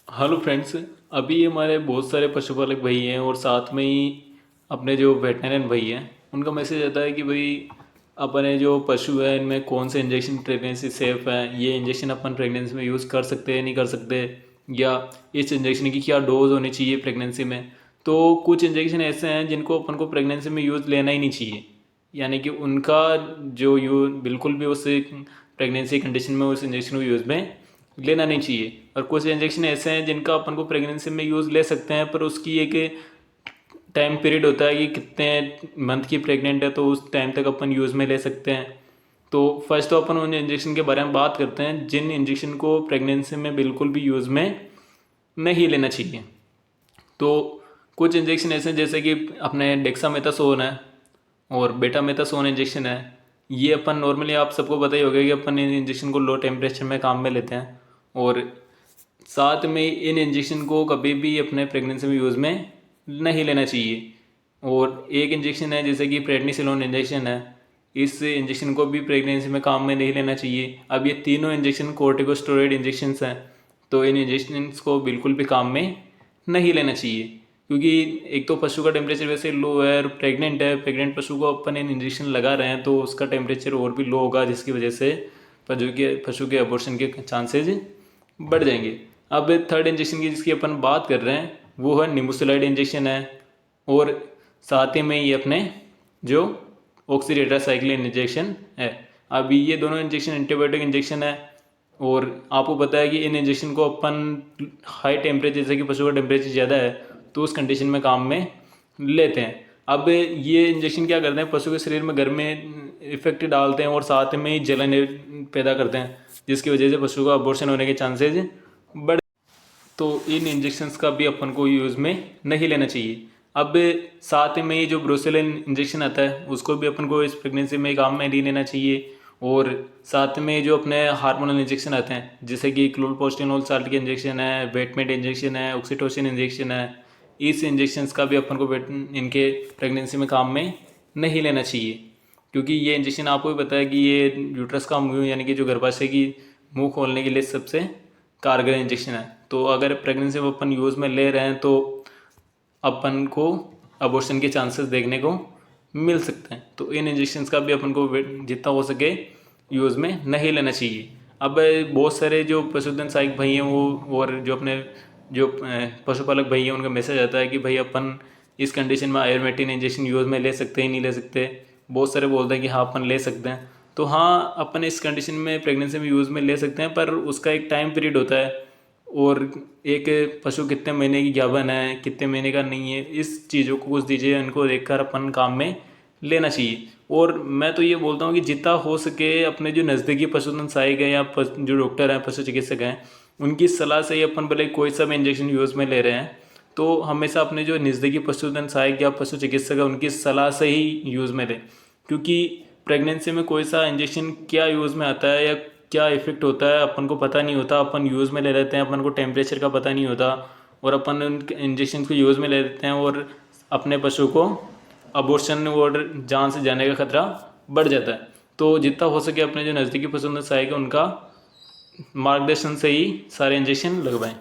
Hello friends. अभी हमारे बहुत सारे पशुपालक भाई हैं और साथ में ही अपने जो वेटनरियन भाई हैं उनका मैसेज आता है कि भाई अपने जो पशु हैं इनमें कौन से इंजेक्शन प्रेगनेंसी सेफ़ है, ये इंजेक्शन अपन प्रेगनेंसी में यूज़ कर सकते हैं नहीं कर सकते, या इस इंजेक्शन की क्या डोज होनी चाहिए प्रेगनेंसी में। तो कुछ इंजेक्शन ऐसे हैं जिनको अपन को प्रेगनेंसी में यूज़ लेना ही नहीं चाहिए, यानी कि उनका जो यूज बिल्कुल भी उस प्रेगनेंसी कंडीशन में उस इंजेक्शन को यूज़ में लेना नहीं चाहिए। और कुछ इंजेक्शन ऐसे हैं जिनका अपन को प्रेगनेंसी में यूज़ ले सकते हैं, पर उसकी एक टाइम पीरियड होता है कि कितने मंथ की प्रेग्नेंट है तो उस टाइम तक अपन यूज़ में ले सकते हैं। तो फर्स्ट तो अपन उन इंजेक्शन के बारे में बात करते हैं जिन इंजेक्शन को प्रेगनेंसी में बिल्कुल भी यूज़ में नहीं लेना चाहिए। तो कुछ इंजेक्शन ऐसे हैं जैसे कि अपने डेक्सामेथासोन है और बेटामेथासोन इंजेक्शन है। ये अपन नॉर्मली आप सबको पता ही होगा कि अपन इन इंजेक्शन को लो टेम्परेचर में काम में लेते हैं। और साथ में इन इंजेक्शन को कभी भी अपने प्रेगनेंसी में यूज़ में नहीं लेना चाहिए। और एक इंजेक्शन है जैसे कि प्रेडनिसोलोन इंजेक्शन है, इस इंजेक्शन को भी प्रेगनेंसी में काम में नहीं लेना चाहिए। अब ये तीनों इंजेक्शन कोर्टिकोस्टेरॉइड इंजेक्शंस हैं, तो इन इंजेक्शंस को बिल्कुल भी काम में नहीं लेना चाहिए, क्योंकि एक तो पशु का टेम्परेचर वैसे लो है और प्रेग्नेंट है, प्रेग्नेंट पशु को अपन इन इंजेक्शन लगा रहे हैं तो उसका टेम्परेचर और भी लो होगा, जिसकी वजह से पशु के अबॉर्शन के चांसेज बढ़ जाएंगे। अब थर्ड इंजेक्शन की जिसकी अपन बात कर रहे हैं वो है निमुसुलाइड इंजेक्शन है, और साथ ही में ये अपने जो ऑक्सीटेट्रासाइक्लिन इंजेक्शन है। अभी ये दोनों इंजेक्शन एंटीबायोटिक इंजेक्शन है, और आपको पता है कि इन इंजेक्शन को अपन हाई टेम्परेचर, जैसे कि पशु का टेम्परेचर ज़्यादा है तो उस कंडीशन में काम में लेते हैं। अब ये इंजेक्शन क्या करते हैं, पशु के शरीर में गर्मी इफेक्ट डालते हैं और साथ में ही जलन पैदा करते हैं, जिसकी वजह से पशु का अबॉर्शन होने के चांसेज बढ़। तो इन इंजेक्शंस का भी अपन को यूज़ में नहीं लेना चाहिए। अब साथ में ये जो ब्रोसेलिन इंजेक्शन आता है उसको भी अपन को इस प्रेगनेंसी में काम में नहीं लेना चाहिए। और साथ में जो अपने हार्मोनल इंजेक्शन आते हैं जैसे कि क्लोलपोस्टिनोल साल्ट के इंजेक्शन है, वेटमेट इंजेक्शन है, ऑक्सीटोसिन इंजेक्शन है, इस इंजेक्शंस का भी अपन को इनके प्रेगनेंसी में काम में नहीं लेना चाहिए, क्योंकि ये इंजेक्शन आपको भी पता है कि ये यूट्रस का मुंह यानी कि जो गर्भाशय की मुंह खोलने के लिए सबसे कारगर इंजेक्शन है। तो अगर प्रेगनेंसी में अपन यूज़ में ले रहे हैं तो अपन को अबॉर्शन के चांसेस देखने को मिल सकते हैं। तो इन इंजेक्शंस का भी अपन को जितना हो सके यूज़ में नहीं लेना चाहिए। अब बहुत सारे जो पशुधन सहायक भाई हैं वो और जो अपने जो पशुपालक भाई हैं उनका मैसेज आता है कि भाई अपन इस कंडीशन में आयुर्वेटिन इंजेक्शन यूज़ में ले सकते हैं नहीं ले सकते। बहुत सारे बोलते हैं कि हाँ अपन ले सकते हैं। तो हाँ, अपन इस कंडीशन में प्रेगनेंसी में यूज़ में ले सकते हैं, पर उसका एक टाइम पीरियड होता है। और एक पशु कितने महीने की गाभन है कितने महीने का नहीं है, इस चीज़ों को कुछ दीजिए इनको देखकर अपन काम में लेना चाहिए। और मैं तो ये बोलता हूँ कि जितना हो सके अपने जो नज़दीकी पशुधन सहायक है या जो डॉक्टर हैं पशु चिकित्सक हैं उनकी सलाह से ही अपन भले कोई सा भी इंजेक्शन यूज़ में ले रहे हैं तो हमेशा अपने जो नज़दीकी पशुधन सहायक या पशु चिकित्सक है उनकी सलाह से ही यूज़ में लें, क्योंकि प्रेगनेंसी में कोई सा इंजेक्शन क्या यूज़ में आता है या क्या इफेक्ट होता है अपन को पता नहीं होता। अपन यूज़ में ले लेते हैं, अपन को टेम्परेचर का पता नहीं होता और अपन उन इंजेक्शन को यूज़ में ले लेते हैं और अपने पशु को अबॉर्शन और जान से जाने का खतरा बढ़ जाता है। तो जितना हो सके अपने जो नज़दीकी पशुधन सहायक है उनका मार्गदर्शन से ही सारे इंजेक्शन लगवाएं।